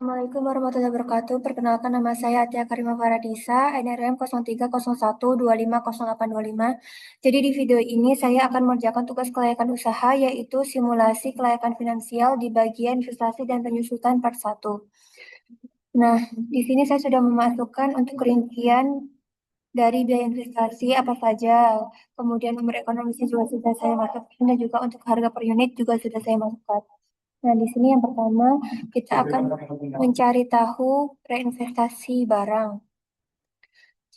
Assalamualaikum warahmatullahi wabarakatuh. Perkenalkan nama saya Atia Karima Faradisa, NRM 0301250825. Jadi di video ini saya akan mengerjakan tugas kelayakan usaha yaitu simulasi kelayakan finansial di bagian investasi dan penyusutan part 1. Nah, di sini saya sudah memasukkan untuk rincian dari biaya investasi apa saja, kemudian nomor ekonomisnya juga sudah saya masukkan dan juga untuk harga per unit juga sudah saya masukkan. Nah, di sini yang pertama kita akan mencari tahu reinvestasi barang.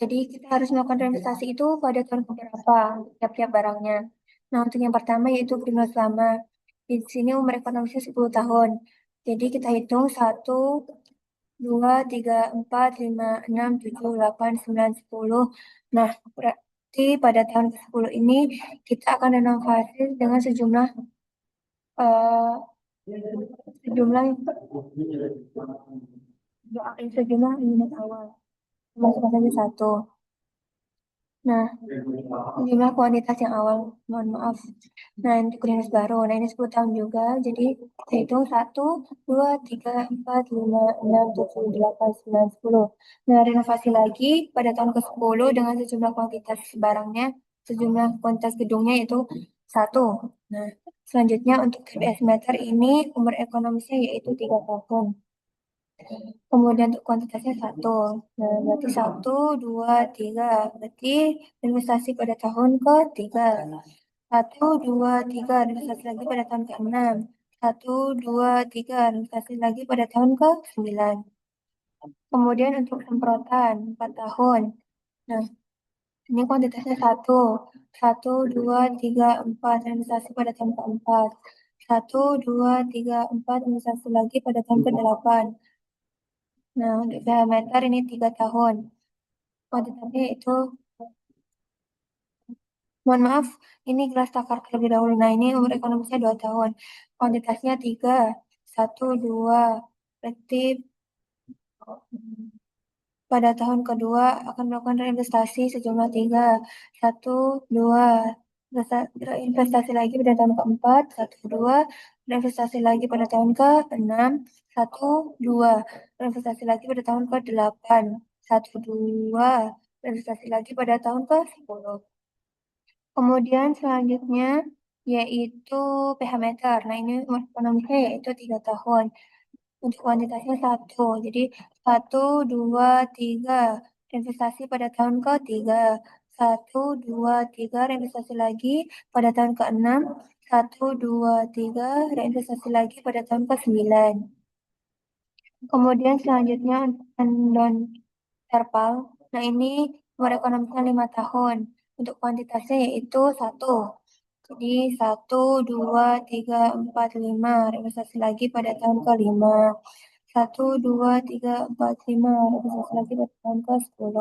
Jadi kita harus melakukan reinvestasi itu pada tahun keberapa untuk tiap-tiap barangnya. Nah, untuk yang pertama yaitu kriminal selama. Di sini umur ekonomisnya 10 tahun. Jadi kita hitung 1, 2, 3, 4, 5, 6, 7, 8, 9, 10. Nah, berarti pada tahun ke-10 ini kita akan renovasi dengan eh, sejumlah sejumlah unit awal. Masukkan saja satu. Nah, jumlah kuantitas yang awal, mohon maaf. Nah, untuk jenis baru, nah ini 10 tahun juga. Jadi, kita hitung 1, 2, 3, 4, 5, 6, 7, 8, 9, 10. Nah, renovasi lagi pada tahun ke-10 dengan sejumlah kuantitas barangnya, sejumlah kuantitas gedungnya itu satu. Nah, selanjutnya untuk TBS meter ini umur ekonomisnya yaitu 3 tahun. Kemudian untuk kuantitasnya satu. Nah, berarti 1, 2, 3. Berarti investasi pada tahun ketiga. 1, 2, 3. Investasi lagi pada tahun ke-6. 1, 2, 3. Investasi lagi pada tahun ke-9. Kemudian untuk semprotan 4 tahun. Nah, ini kuantitasnya satu. 1, 2, 3, 4. Investasi pada tahun ke-4. 1, 2, 3, 4. Investasi lagi pada tahun ke-8. Nah, untuk diameter ini 3 tahun. Kuantitasnya itu, mohon maaf, ini gelas takar terlebih dahulu. Nah, ini umur ekonomisnya 2 tahun. Kuantitasnya 3, 1, 2. Berarti pada tahun kedua akan melakukan reinvestasi sejumlah 3, 1, 2. Investasi lagi pada tahun keempat, 1, 2. Investasi lagi pada tahun ke-6, 1, 2. Investasi lagi pada tahun ke-8, 1, 2. Investasi lagi pada tahun ke-10. Kemudian selanjutnya yaitu pH meter. Nah, ini umur ekonomisnya yaitu 3 tahun. Untuk kuantitasnya satu. Jadi 1, 2, 3. Investasi pada tahun ke-3. 1, 2, 3. Reinvestasi lagi pada tahun ke-6. 1, 2, 3. Reinvestasi lagi pada tahun ke-9. Kemudian selanjutnya non terpal. Nah, ini umur ekonomisnya 5 tahun. Untuk kuantitasnya yaitu satu. Jadi 1, 2, 3, 4, 5. Reinvestasi lagi pada tahun ke-5. 1, 2, 3, 4, 5. Reinvestasi lagi pada tahun ke-10.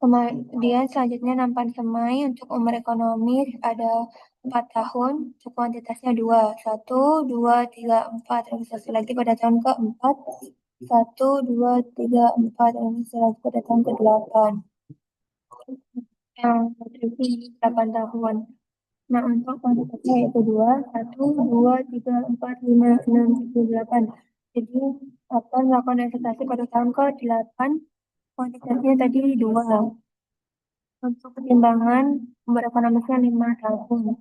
Kemudian selanjutnya nampan semai untuk umur ekonomis ada 4 tahun. Untuk kuantitasnya 2. 1, 2, 3, 4. Reinvestasi lagi pada tahun ke-4. 1, 2, 3, 4. Reinvestasi lagi pada tahun ke-8. Yang kontribusi 8 tahun. Nah, untuk kuantitasnya yaitu 2, 1, 2, 3, 4, 5, 6, 7, 8. Jadi, akan melakukan investasi pada tahun ke-8. Kuantitasnya tadi 2. Untuk pertimbangan, umur ekonomisnya 5 tahun.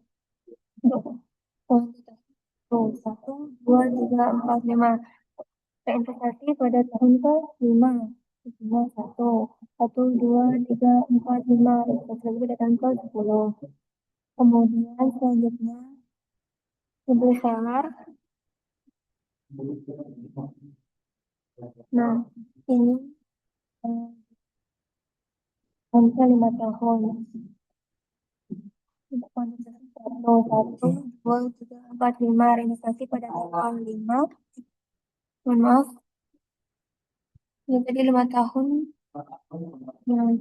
Untuk kuantitas itu 1, 2, 3, 4, 5. Reinvestasi pada tahun ke-5. Jumlah 1. 1, 2, 3, 4, 5. Reinvestasi lagi pada tahun ke-10. Kemudian selanjutnya mobil seller. Nah, ini umurnya 5 tahun. Untuk kuantitas 1, 2, 3, 4, 5. Reinvestasi pada tahun 5. Mohon maaf, ini tadi 5 tahun. Nah,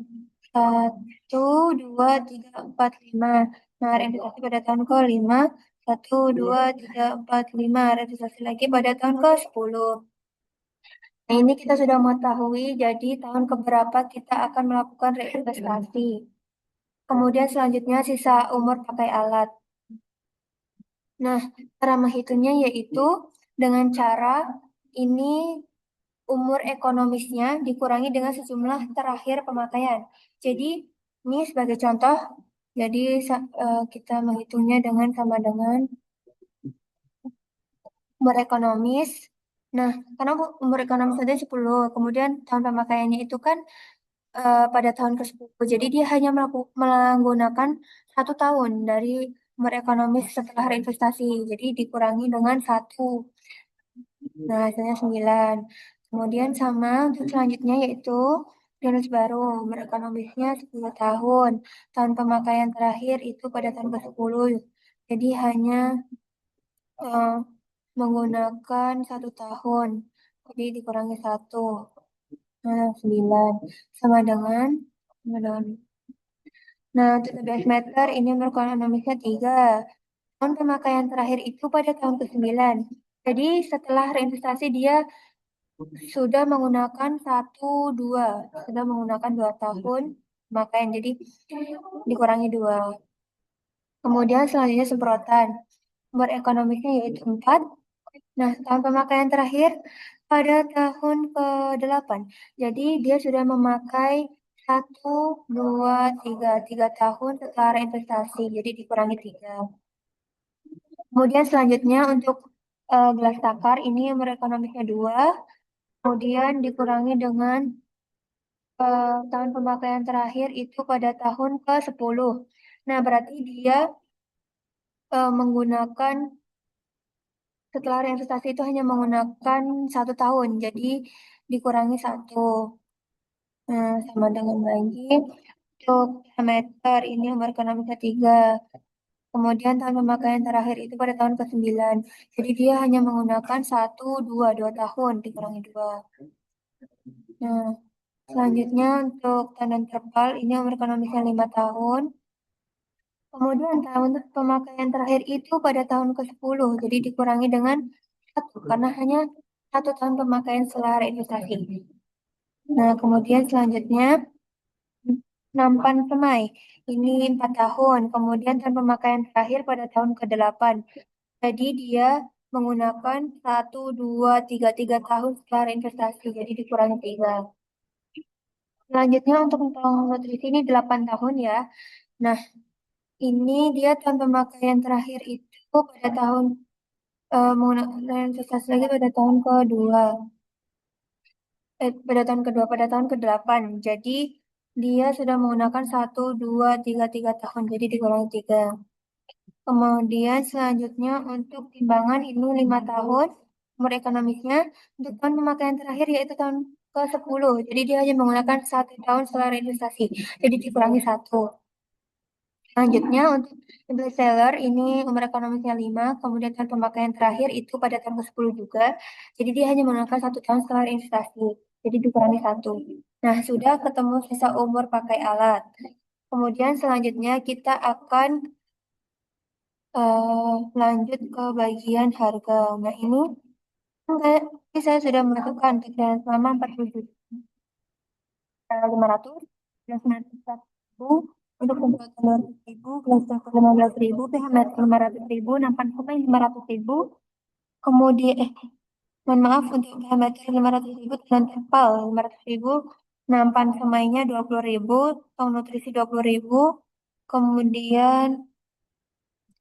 1, 2, 3, 4, 5. Nah, reinvestasi pada tahun ke-5. 1, 2, 3, 4, 5. Reinvestasi lagi pada tahun ke-10. Nah, ini kita sudah mengetahui, jadi tahun keberapa kita akan melakukan reinvestasi. Kemudian selanjutnya sisa umur pakai alat. Nah, cara menghitungnya yaitu dengan cara ini umur ekonomisnya dikurangi dengan sejumlah terakhir pemakaian. Jadi, ini sebagai contoh, jadi kita menghitungnya dengan sama dengan umur ekonomis. Nah, karena umur ekonomis ada 10, kemudian tahun pemakaiannya itu kan pada tahun ke-10. Jadi dia hanya menggunakan 1 tahun dari umur ekonomis setelah reinvestasi. Jadi dikurangi dengan 1. Nah, hasilnya 9. Kemudian sama untuk selanjutnya yaitu bonus baru. Umur ekonomisnya 10 tahun. Tahun pemakaian terakhir itu pada tahun ke-10. Jadi hanya eh, menggunakan 1 tahun. Jadi dikurangi 1. Nah, 9. Sama dengan, sama dengan. Nah, untuk 12 meter ini ekonomisnya 3. Tahun pemakaian terakhir itu pada tahun ke-9. Jadi setelah reinvestasi dia sudah menggunakan 1, 2. Sudah menggunakan 2 tahun pemakaian. Jadi dikurangi 2. Kemudian selanjutnya semprotan. Umur ekonomisnya yaitu 4. Nah, tahun pemakaian terakhir pada tahun ke-8. Jadi dia sudah memakai 1, 2, 3 tahun setelah investasi. Jadi dikurangi 3. Kemudian selanjutnya untuk gelas takar ini umur ekonomisnya 2. Kemudian dikurangi dengan tahun pemakaian terakhir itu pada tahun ke-10. Nah, berarti dia menggunakan setelah reinvestasi itu hanya menggunakan 1 tahun, jadi dikurangi 1. Nah, sama dengan lagi untuk meter ini umur ekonomisnya 3. Kemudian tahun pemakaian terakhir itu pada tahun ke-9. Jadi dia hanya menggunakan 1, 2 tahun, dikurangi 2. Nah, selanjutnya untuk tandan terpal ini umur ekonomisnya 5 tahun. Kemudian tahun pemakaian terakhir itu pada tahun ke-10. Jadi dikurangi dengan 1 karena hanya 1 tahun pemakaian setelah reinvestasi. Nah, kemudian selanjutnya nampan semai. Ini 4 tahun. Kemudian tahun pemakaian terakhir pada tahun ke-8. Jadi dia menggunakan 1, 2, 3 tahun setelah reinvestasi. Jadi dikurangi 3. Selanjutnya untuk nutrisi ini 8 tahun ya. Nah, ini dia tahun pemakaian terakhir itu pada tahun menggunakan investasi lagi pada tahun kedua. Pada tahun ke-8. Jadi dia sudah menggunakan 1, 2, 3 tahun. Jadi dikurangi 3. Kemudian selanjutnya untuk timbangan ini 5 tahun. Umur ekonomisnya untuk tahun pemakaian terakhir yaitu tahun ke-10. Jadi dia hanya menggunakan 1 tahun setelah reinvestasi. Jadi dikurangi 1. Selanjutnya untuk best seller ini umur ekonomisnya 5, kemudian tahun pemakaian terakhir itu pada tahun ke-10 juga. Jadi dia hanya menggunakan 1 tahun setelah investasi. Jadi dikurangi 1. Nah, sudah ketemu sisa umur pakai alat. Kemudian selanjutnya kita akan lanjut ke bagian harga. Nah, ini saya sudah masukkan pikiran selama 47.500, 900.000 untuk pembuatan 200.000, gelas coklat 15.000, pH meter 500.000, nampan sampai 500.000, kemudian mohon maaf untuk pH meter 500.000 dan terpal 500.000, nampan semainya 20.000, tong nutrisi 20.000, kemudian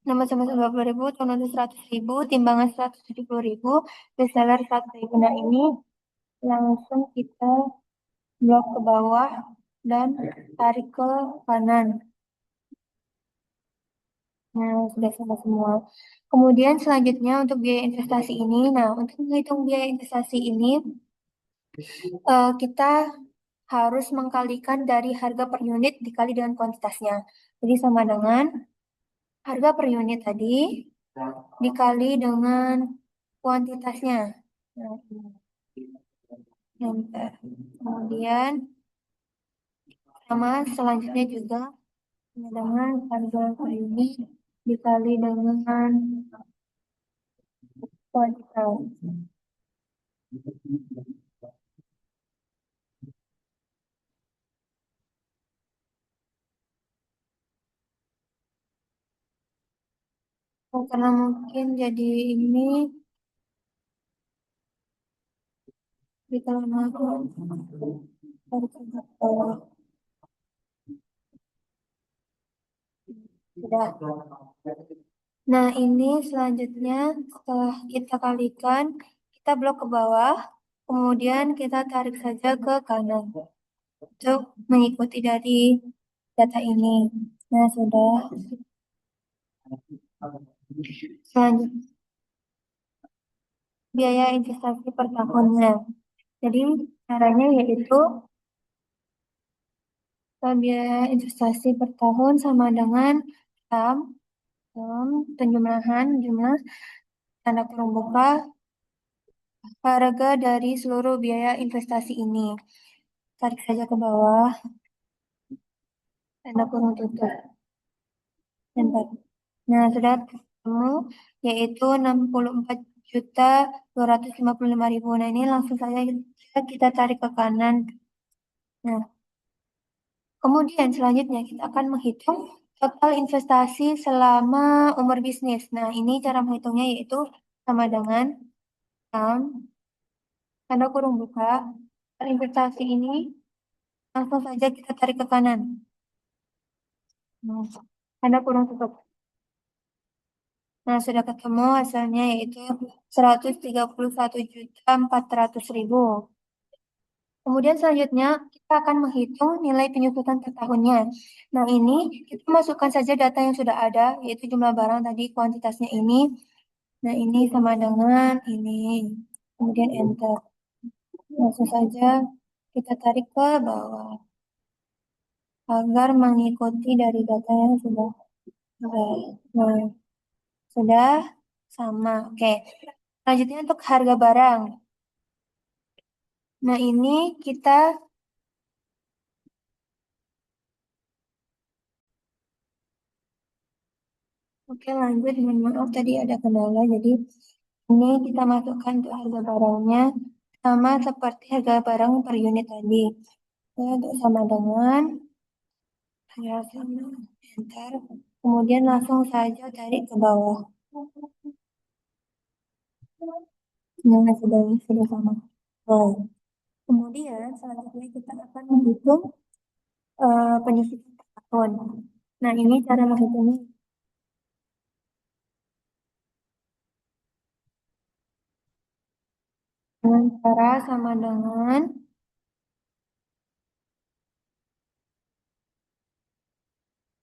nama sama 20.000, tong nutrisi 100.000, timbangan 170.000, bestseller 100.000. Nah, ini langsung kita blok ke bawah dan tarik ke kanan. Nah, sudah sama semua. Kemudian selanjutnya untuk biaya investasi ini, nah untuk menghitung biaya investasi ini, kita harus mengkalikan dari harga per unit dikali dengan kuantitasnya. Jadi sama dengan harga per unit tadi dikali dengan kuantitasnya. Nah, kemudian sama selanjutnya juga dengan harga per unit dikali dengan kuantitas. Oh, karena mungkin jadi ini di tengah tarik ke bawah. Sudah. Nah, ini selanjutnya setelah kita kalikan, kita blok ke bawah, kemudian kita tarik saja ke kanan untuk mengikuti dari data ini. Nah, sudah. Selanjutnya, biaya investasi per tahunnya. Jadi, caranya yaitu biaya investasi per tahun sama dengan sum, penjumlahan jumlah tanda kurung buka harga dari seluruh biaya investasi ini. Tarik saja ke bawah, tanda kurung tutup. Bentar. Nah, sudah ketemu, yaitu 64.255.000. Nah, ini langsung saja kita tarik ke kanan. Nah, kemudian selanjutnya kita akan menghitung total investasi selama umur bisnis. Nah, ini cara menghitungnya yaitu sama dengan tanda kurung buka, investasi ini langsung saja kita tarik ke kanan. Nah, tanda kurung tutup. Nah, sudah ketemu hasilnya yaitu 131.400.000. Kemudian selanjutnya kita akan menghitung nilai penyusutan per tahunnya. Nah, ini kita masukkan saja data yang sudah ada, yaitu jumlah barang tadi kuantitasnya ini. Nah, ini sama dengan ini. Kemudian enter. Langsung saja kita tarik ke bawah agar mengikuti dari data yang sudah ada. Nah, sudah sama. Oke. Selanjutnya untuk harga barang. Nah, ini kita oke lanjut. Mohon maaf tadi ada kendala. Jadi ini kita masukkan untuk harga barangnya sama seperti harga barang per unit tadi. Oke, untuk sama dengan ya sama enter. Kemudian langsung saja tarik ke bawah. Nah, sudah sama. Baik. Kemudian selanjutnya kita akan menghitung penyusutan per tahun. Nah, ini cara menghitungnya dengan cara sama dengan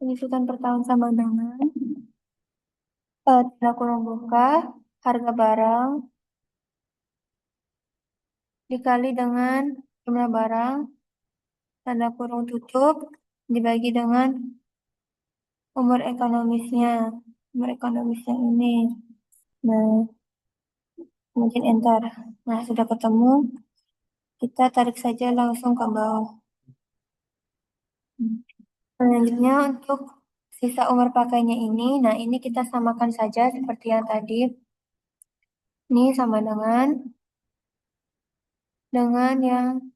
penyusutan per tahun sama dengan tanda kurung buka harga barang dikali dengan jumlah barang tanda kurung tutup dibagi dengan umur ekonomisnya ini. Nah, mungkin enter. Nah, sudah ketemu, kita tarik saja langsung ke bawah. Selanjutnya untuk sisa umur pakainya ini, nah ini kita samakan saja seperti yang tadi. Ini sama dengan yang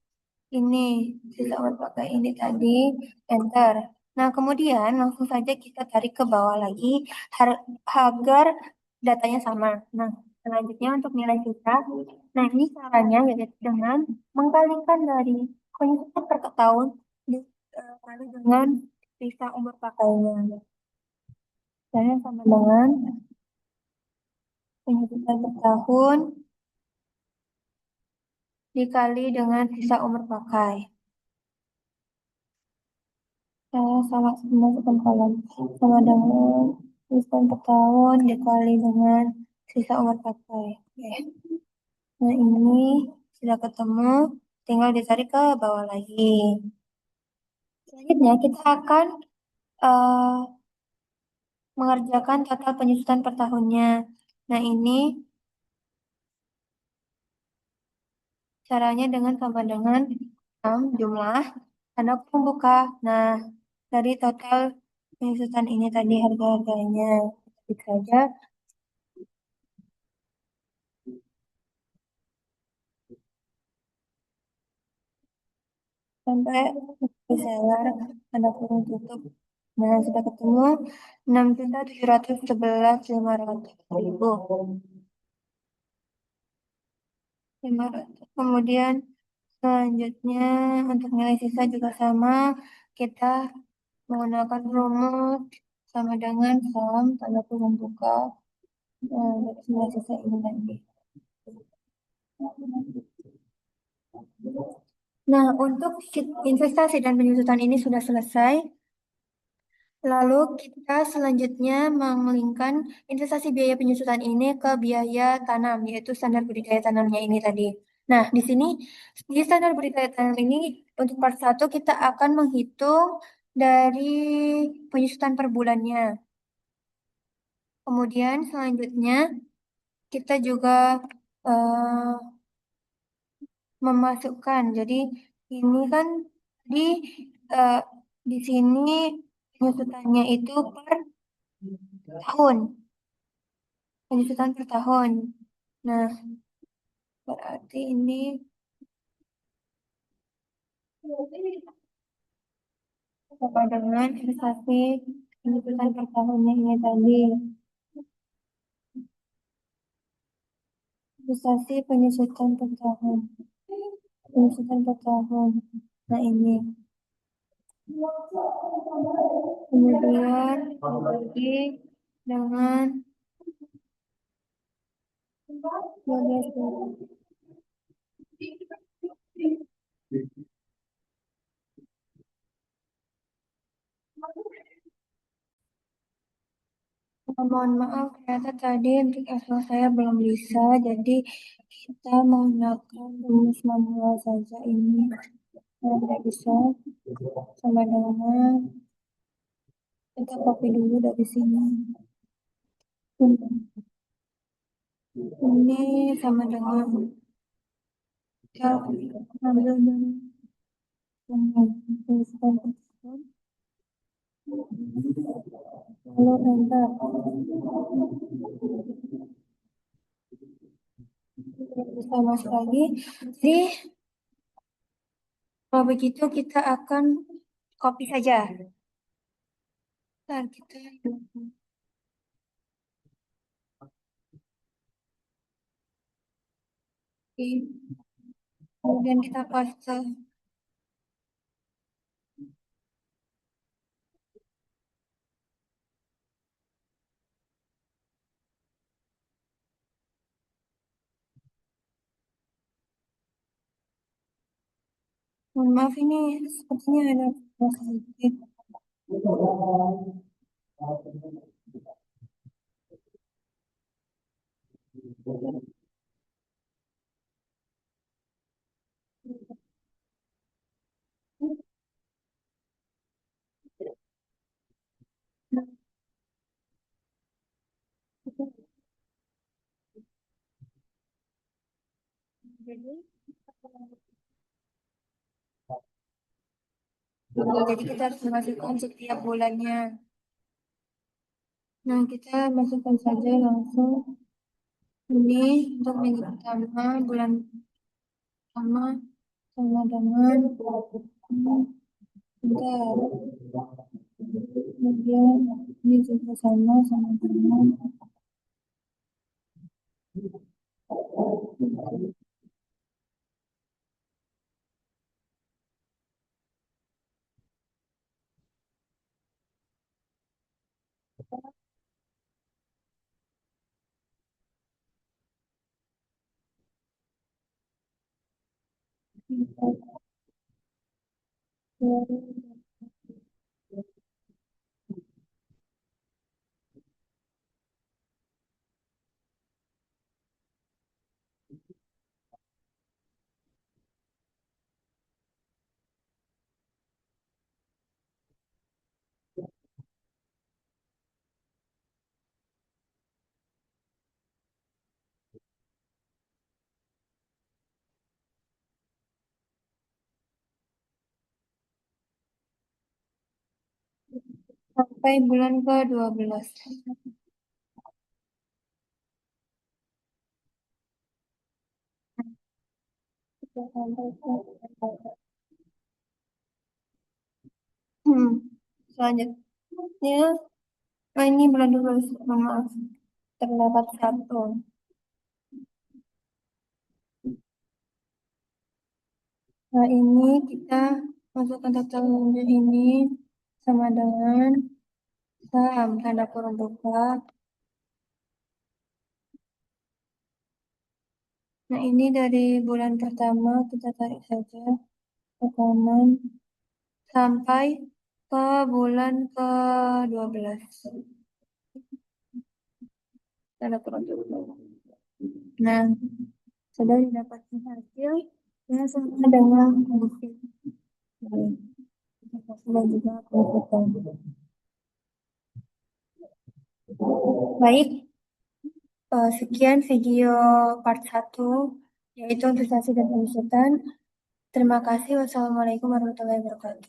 ini sisa umur pakai ini tadi, enter. Nah, kemudian langsung saja kita tarik ke bawah lagi agar datanya sama. Nah, selanjutnya untuk nilai sisa, nah ini caranya yaitu dengan mengkalikan dari penyusutan per tahun dikali dengan sisa umur pakainya. Saya sama dengan penyusutan per tahun dikali dengan sisa umur pakai. Saya sama masukkan kolom sama dengan penyusutan per tahun dikali dengan sisa umur pakai. Oke. Nah, ini sudah ketemu, tinggal ditarik ke bawah lagi. Selanjutnya kita akan eh, mengerjakan total penyusutan per tahunnya. Nah, ini caranya dengan sama dengan jumlah tanda pembuka. Nah, dari total penyusutan ini tadi harga-harganya. Ketik saja sampai reseller tanda kurung tutup. Nah, sudah ketemu 6.711.500.000. 500. Kemudian selanjutnya untuk nilai sisa juga sama. Kita menggunakan rumus sama dengan sum tanda kurung buka nilai sisa ini tadi. Nah, untuk sheet investasi dan penyusutan ini sudah selesai. Lalu kita selanjutnya mengelingkan investasi biaya penyusutan ini ke biaya tanam, yaitu standar budidaya tanamnya ini tadi. Nah, di sini di standar budidaya tanam ini untuk part 1 kita akan menghitung dari penyusutan per bulannya. Kemudian selanjutnya kita juga eh, memasukkan. Jadi ini kan di eh, di sini penyusutannya itu per tahun, penyusutan per tahun. Nah, berarti ini sama dengan investasi penyusutan per tahunnya ini tadi. Investasi penyusutan per tahun. Penyusutan per tahun. Nah, ini. Kemudian dibagi dengan 12 bulan. Mohon maaf, ternyata tadi untuk Excel saya belum bisa, jadi kita menggunakan rumus manual saja ini. Kalau tidak bisa, sama dengan kita copy dulu dari sini. Ini sama dengan kita ambil dari tuliskan tersebut, lalu enter. Bisa masuk lagi. Jadi, kalau begitu kita akan copy saja. Ntar kita kemudian kita paste. Mohon maaf ini sepertinya ada sedikit. Jadi kita harus memasukkan setiap bulannya. Nah, kita masukkan saja langsung ini untuk minggu pertama, bulan pertama sama dengan bentar. Kemudian ini juga sama dengan sampai bulan ke-12. Kita sampai ke hmm. Selanjutnya, ini bulan 12, maaf, terdapat satu. Nah, ini kita masukkan totalnya ini sama dengan saham tanda kurung buka. Nah, ini dari bulan pertama kita tarik saja ke kanan sampai ke bulan ke-12. Tanda kurung buka. Nah, sudah didapatkan hasil yang sama dengan bukti. Dan juga pengukuran. Baik, sekian video part 1, yaitu investasi dan penyusutan. Terima kasih. Wassalamualaikum warahmatullahi wabarakatuh.